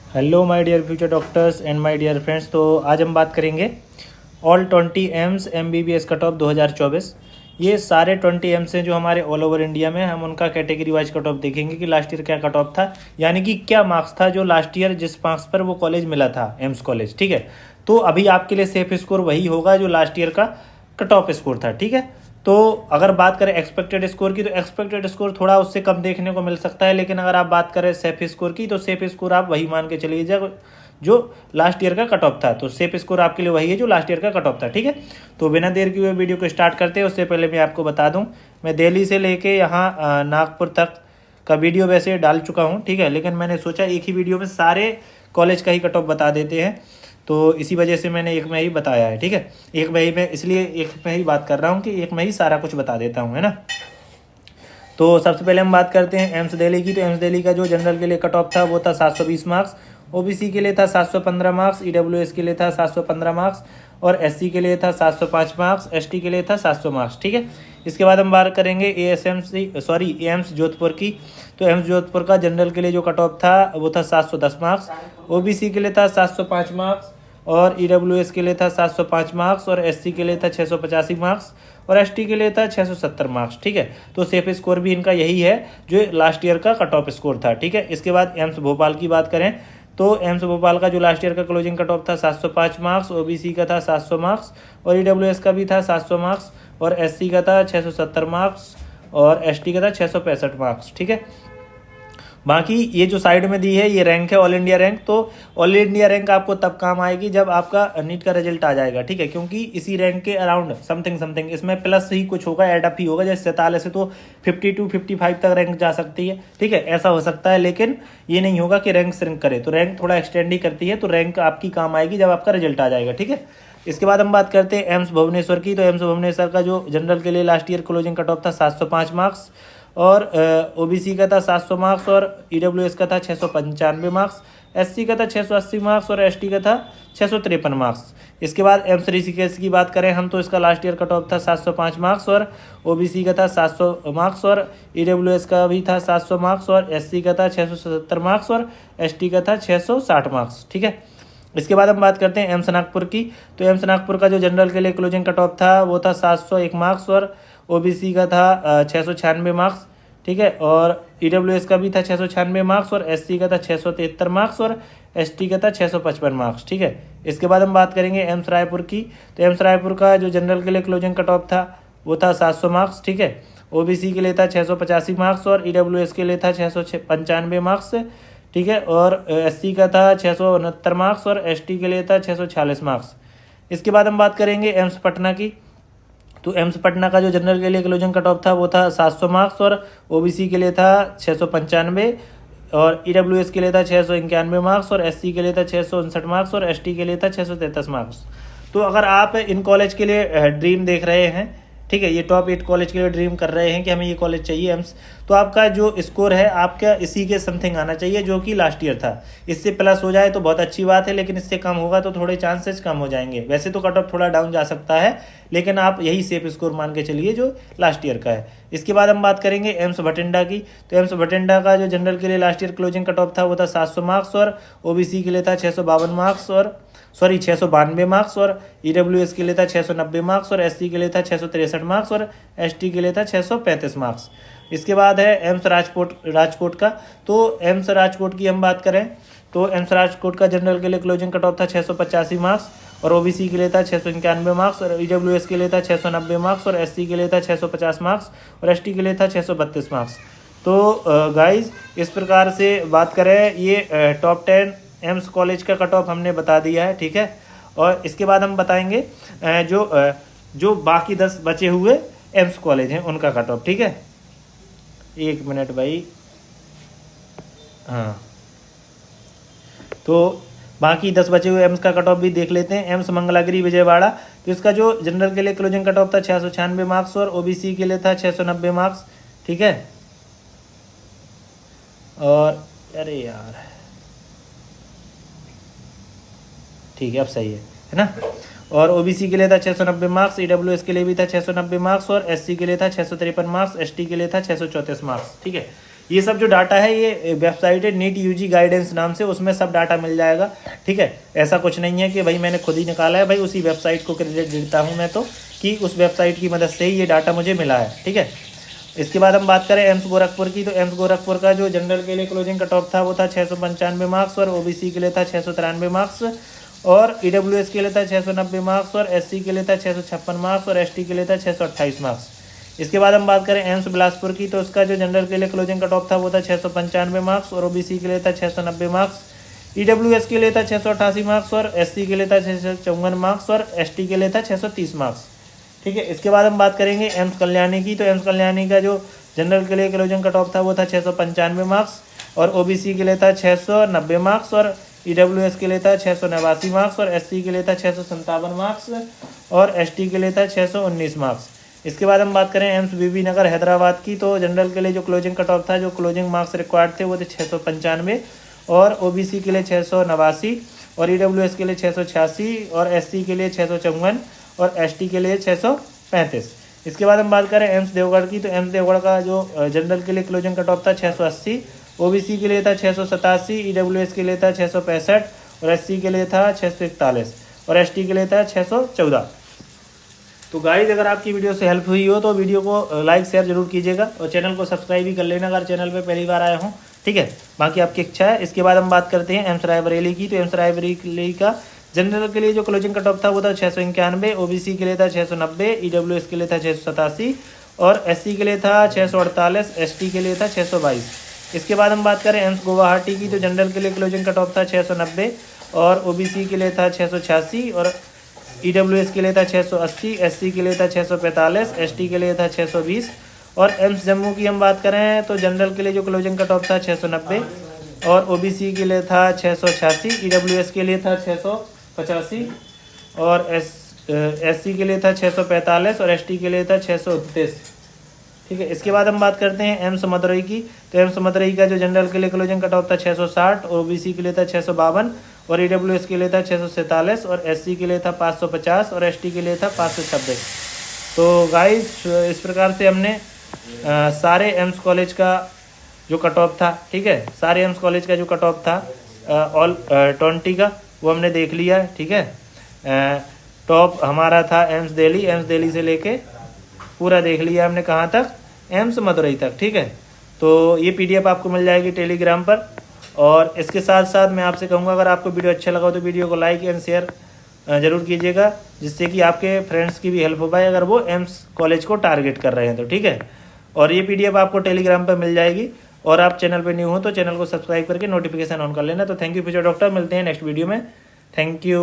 Hello my dear future doctors and my dear friends. तो आज हम बात करेंगे all 20 AIIMS MBBS cut off 2024। ये सारे 20 एम्स हैं जो हमारे ऑल ओवर इंडिया में, हम उनका कैटेगरी वाइज कट ऑफ देखेंगे कि लास्ट ईयर क्या कट ऑफ था, यानी कि क्या मार्क्स था जो लास्ट ईयर जिस मार्क्स पर वो कॉलेज मिला था, एम्स कॉलेज। ठीक है, तो अभी आपके लिए सेफ स्कोर वही होगा जो लास्ट ईयर का कट ऑफ स्कोर था। ठीक है, तो अगर बात करें एक्सपेक्टेड स्कोर की, तो एक्सपेक्टेड स्कोर थोड़ा उससे कम देखने को मिल सकता है, लेकिन अगर आप बात करें सेफ स्कोर की, तो सेफ स्कोर आप वही मान के चलिए जो लास्ट ईयर का कट ऑफ था। तो सेफ स्कोर आपके लिए वही है जो लास्ट ईयर का कट ऑफ था। ठीक है, तो बिना देर किए हुए वीडियो को स्टार्ट करते हैं। उससे पहले मैं आपको बता दूं, मैं दिल्ली से लेके यहाँ नागपुर तक का वीडियो वैसे डाल चुका हूँ। ठीक है, लेकिन मैंने सोचा एक ही वीडियो में सारे कॉलेज का ही कट ऑफ बता देते हैं, तो इसी वजह से मैंने एक में ही बताया है। ठीक है, एक में ही मैं इसलिए एक में ही बात कर रहा हूँ कि एक में ही सारा कुछ बता देता हूँ, है ना। तो सबसे पहले हम बात करते हैं एम्स दिल्ली की। तो एम्स दिल्ली का जो जनरल के लिए कट ऑफ था वो था 720 मार्क्स, ओबीसी के लिए था 715 मार्क्स, ईडब्ल्यूएस के लिए था 715 मार्क्स और एससी के लिए था 705 मार्क्स, एसटी के लिए था 700 मार्क्स। ठीक है, इसके बाद हम बात करेंगे एम्स जोधपुर की। तो एम्स जोधपुर का जनरल के लिए जो कट ऑफ था वो था 710 मार्क्स, ओबीसी के लिए था 705 मार्क्स और ईडब्ल्यूएस के लिए था 705 मार्क्स और एससी के लिए था 685 मार्क्स और एसटी के लिए था 670 मार्क्स। ठीक है, तो सेफ स्कोर भी इनका यही है जो लास्ट ईयर का कट ऑफ स्कोर था। ठीक है, इसके बाद एम्स भोपाल की बात करें तो एम्स भोपाल का जो लास्ट ईयर का क्लोजिंग कट ऑफ था 705 मार्क्स, ओबीसी का था 700 मार्क्स और ईडब्ल्यूएस का भी था 700 मार्क्स और एससी का था 670 मार्क्स और एसटी का था 665 मार्क्स। ठीक है, बाकी ये जो साइड में दी है ये रैंक है ऑल इंडिया रैंक। तो ऑल इंडिया रैंक आपको तब काम आएगी जब आपका नीट का रिजल्ट आ जाएगा। ठीक है, क्योंकि इसी रैंक के अराउंड समथिंग इसमें प्लस ही कुछ होगा, एडअप ही होगा। जैसे 47 से तो 52 55 तक रैंक जा सकती है। ठीक है, ऐसा हो सकता है, लेकिन ये नहीं होगा कि रैंक श्रिंक करे। तो रैंक थोड़ा एक्सटेंड ही करती है, तो रैंक आपकी काम आएगी जब आपका रिजल्ट आ जाएगा। ठीक है, इसके बाद हम बात करते हैं एम्स भुवनेश्वर की। तो एम्स भुवनेश्वर का जो जनरल के लिए last year closing cut off था 705 मार्क्स और ओबीसी का था 700 मार्क्स और ईडब्ल्यूएस का था 695 मार्क्स, एससी का था 680 मार्क्स और एसटी का था 653 मार्क्स। इसके बाद एम्स ऋषिकेश की बात करें हम, तो इसका लास्ट ईयर कट ऑफ था 705 मार्क्स और ओबीसी का था 700 मार्क्स और ईडब्ल्यूएस का भी था 700 मार्क्स और एससी का था 677 मार्क्स और एसटी का था 660 मार्क्स। ठीक है, इसके बाद हम बात करते हैं एम्स नागपुर की। तो एम्स नागपुर का जो जनरल के लिए क्लोजिंग कट ऑफ था वो था 701 मार्क्स और ओबीसी का था 696 मार्क्स। ठीक है, और ईडब्ल्यूएस का भी था 696 मार्क्स और एससी का था 673 मार्क्स और एसटी का था 655 मार्क्स। ठीक है, इसके बाद हम बात करेंगे एम्स रायपुर की। तो एम्स रायपुर का जो जनरल के लिए क्लोजिंग कट ऑफ था वो था 700 मार्क्स। ठीक है, ओबीसी के लिए था 685 मार्क्स और ईडब्ल्यूएस के लिए था 695 मार्क्स। ठीक है, और एससी का था 669 मार्क्स और एसटी के लिए था 646 मार्क्स। इसके बाद हम बात करेंगे एम्स पटना की। तो एम्स पटना का जो जनरल के लिए क्लोजिंग कट ऑफ था वो था 700 मार्क्स और ओबीसी के लिए था 695 और ईडब्ल्यूएस के लिए था 691 मार्क्स और एससी के लिए था 659 मार्क्स और एसटी के लिए था 633 मार्क्स। तो अगर आप इन कॉलेज के लिए ड्रीम देख रहे हैं, ठीक है, ये टॉप 8 कॉलेज के लिए ड्रीम कर रहे हैं कि हमें ये कॉलेज चाहिए एम्स, तो आपका जो स्कोर है आपका इसी के समथिंग आना चाहिए जो कि लास्ट ईयर था। इससे प्लस हो जाए तो बहुत अच्छी बात है, लेकिन इससे कम होगा तो थोड़े चांसेस कम हो जाएंगे। वैसे तो कट ऑफ थोड़ा डाउन जा सकता है, लेकिन आप यही सेफ स्कोर मान के चलिए जो लास्ट ईयर का है। इसके बाद हम बात करेंगे एम्स भटिंडा की। तो एम्स भटिंडा का जो जनरल के लिए last year closing cut off था वो था 700 मार्क्स और ओबीसी के लिए था 652 मार्क्स और 692 मार्क्स और ईडब्ल्यूएस के लिए था 690 मार्क्स और एससी के लिए था 663 मार्क्स और एसटी के लिए था 635 मार्क्स। इसके बाद है एम्स राजकोट का। तो एम्स राजकोट की हम बात करें तो एम्स राजकोट का जनरल के लिए क्लोजिंग कट ऑफ था 685 मार्क्स और ओबीसी के लिए था 691 मार्क्स और ईडब्ल्यूएस के लिए था 690 मार्क्स और एससी के लिए था 650 मार्क्स और एसटी के लिए था 632 मार्क्स। तो गाइज इस प्रकार से बात करें, ये टॉप 10 एम्स कॉलेज का कट ऑफ हमने बता दिया है। ठीक है, और इसके बाद हम बताएंगे जो बाकी 10 बचे हुए एम्स कॉलेज हैं उनका कट ऑफ। ठीक है, एक मिनट भाई। हाँ, तो बाकी 10 बचे हुए एम्स का कट ऑफ भी देख लेते हैं। एम्स मंगलागिरी विजयवाड़ा, तो इसका जो जनरल के लिए क्लोजिंग कट ऑफ था 696 मार्क्स और ओबीसी के लिए था 690 मार्क्स। ठीक है, और अरे यार, ठीक है अब सही है ना। और ओबीसी के लिए था 690 मार्क्स, ईडब्ल्यूएस के लिए भी था 690 मार्क्स और एससी के लिए था 653 मार्क्स, एसटी के लिए था 634 मार्क्स। ठीक है, ये सब जो डाटा है ये वेबसाइट है नीट यूजी गाइडेंस नाम से, उसमें सब डाटा मिल जाएगा। ठीक है, ऐसा कुछ नहीं है कि भाई मैंने खुद ही निकाला है, भाई उसी वेबसाइट को क्रेडिट देता हूँ मैं तो, कि उस वेबसाइट की मदद से ही ये डाटा मुझे मिला है। ठीक है, इसके बाद हम बात करें एम्स गोरखपुर की, तो एम्स गोरखपुर का जो जनरल के लिए क्लोजिंग कट ऑफ था वो था 695 मार्क्स, और ओबीसी के लिए था 693 मार्क्स, और ईडब्ल्यूएस के लिए था 690 मार्क्स, और एससी के लिए था 656 मार्क्स, और एसटी के लिए था 628 मार्क्स। इसके बाद हम बात करें एम्स बिलासपुर की, तो उसका जो जनरल के लिए क्लोजिंग कट ऑफ था वो था 695 मार्क्स, और ओबीसी के लिए था 690 मार्क्स, ईडब्ल्यूएस के लिए था 688 मार्क्स, और एससी के लिए था 654 मार्क्स, और एसटी के लिए था 630 मार्क्स। ठीक है, इसके बाद हम बात करेंगे एम्स कल्याणी की, तो एम्स कल्याणी का जो जनरल के लिए क्लोजिंग कट ऑफ था वो था 695 मार्क्स, और ओबीसी के लिए था 690 मार्क्स, और ईडब्ल्यूएस के लिए था 689 मार्क्स, और एससी के लिए था 657 मार्क्स, और एसटी के लिए था 619 मार्क्स। इसके बाद हम बात करें एम्स बीबी नगर हैदराबाद की, तो जनरल के लिए जो क्लोजिंग कट ऑफ था, जो क्लोजिंग मार्क्स रिक्वायर्ड थे वो थे 695, और ओबीसी के लिए 689, और ईडब्ल्यूएस के लिए 686, और एससी के लिए 654, और एसटी के लिए 635। इसके बाद हम बात करें एम्स देवगढ़ की, तो एम्स देवगढ़ का जो जनरल के लिए क्लोजिंग कट ऑफ था 680, ओबीसी के लिए था 687, ईडब्ल्यूएस के लिए था 665, और एससी के लिए था 641, और एसटी के लिए था 614। तो गाइस अगर आपकी वीडियो से हेल्प हुई हो तो वीडियो को लाइक शेयर जरूर कीजिएगा, और चैनल को सब्सक्राइब भी कर लेना अगर चैनल पे पहली बार आए हों। ठीक है, बाकी आपकी इच्छा है। इसके बाद हम बात करते हैं एम्स रायबरेली की, तो एम्स रायबरेली का जनरल के लिए जो क्लोजिंग कट ऑफ था वो था 691, ओबीसी के लिए था 690, ईडब्ल्यूएस के लिए था 687, और एससी के लिए था 648, एसटी के लिए था 622। इसके बाद हम बात करें एम्स गुवाहाटी की, तो जनरल के लिए क्लोजिंग कट ऑफ था 690, और ओबीसी के लिए था 686, और ईडब्ल्यूएस के लिए था 680, एससी के लिए था 645, एसटी के लिए था 620। और एम्स जम्मू की हम बात करें तो जनरल के लिए जो क्लोजिंग कट ऑफ था 690, और ओबीसी के लिए था 686, ईडब्ल्यूएस के लिए था 685, और एससी के लिए था 645, और एसटी के लिए था 629। ठीक है, इसके बाद हम बात करते हैं एम्स मदुरई की, तो एम्स मदुरई का जो जनरल के लिए क्लोजिंग कट ऑफ था 660, ओबीसी के लिए था 652, और ईडब्ल्यूएस के लिए था 647, और एससी के लिए था 550, और एसटी के लिए था 526। तो गाइस इस प्रकार से हमने सारे एम्स कॉलेज का जो कट ऑफ था, ठीक है, सारे एम्स कॉलेज का जो कट ऑफ था ऑल 20 का वो हमने देख लिया है। ठीक है, टॉप हमारा था एम्स दिल्ली से लेके पूरा देख लिया हमने, कहाँ तक, एम्स मदुरई तक। ठीक है, तो ये पीडीएफ आपको मिल जाएगी टेलीग्राम पर। और इसके साथ साथ मैं आपसे कहूँगा अगर आपको वीडियो अच्छा लगा हो तो वीडियो को लाइक एंड शेयर जरूर कीजिएगा, जिससे कि आपके फ्रेंड्स की भी हेल्प हो पाए अगर वो एम्स कॉलेज को टारगेट कर रहे हैं तो। ठीक है, और ये पीडीएफ आपको टेलीग्राम पर मिल जाएगी। और आप चैनल पर न्यू हो तो चैनल को सब्सक्राइब करके नोटिफिकेशन ऑन कर लेना। तो थैंक यू फ्यूचर डॉक्टर, मिलते हैं नेक्स्ट वीडियो में। Thank you.